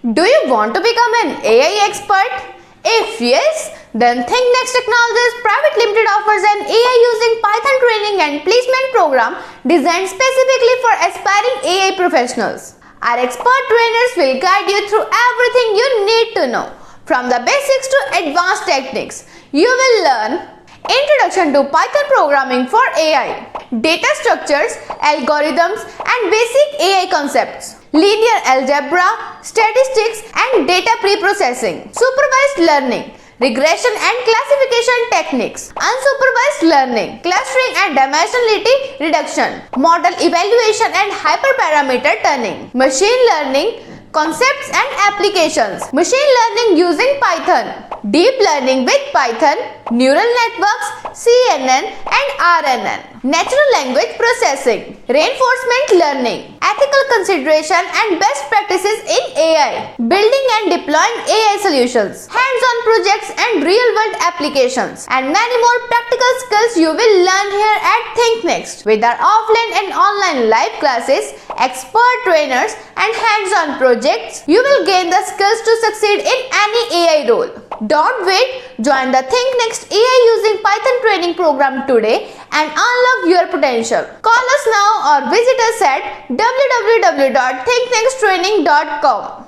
Do you want to become an AI expert? If yes, then ThinkNEXT Technologies Private Limited offers an AI using Python training and placement program designed specifically for aspiring AI professionals. Our expert trainers will guide you through everything you need to know, from the basics to advanced techniques. You will learn Introduction to Python Programming for AI, Data Structures, Algorithms and Basic AI Concepts, Linear Algebra, Statistics and Data Preprocessing, Supervised Learning, Regression and Classification Techniques, Unsupervised Learning, Clustering and Dimensionality Reduction, Model Evaluation and Hyperparameter Tuning, Machine Learning, Concepts and Applications, Machine Learning using Python, Deep Learning with Python, Neural Networks, CNN and RNN, Natural Language Processing, Reinforcement Learning, Ethical Consideration and Best Practices in AI, Building and Deploying AI Solutions, Hands-on Projects and Real-World Applications, and many more practical skills you will learn here at ThinkNEXT. With our offline and online live classes, expert trainers and hands-on projects, you will gain the skills to succeed in any AI role. Don't wait, join the ThinkNEXT AI using Python training program today and unlock your potential. Call us now or visit us at www.thinknexttraining.com.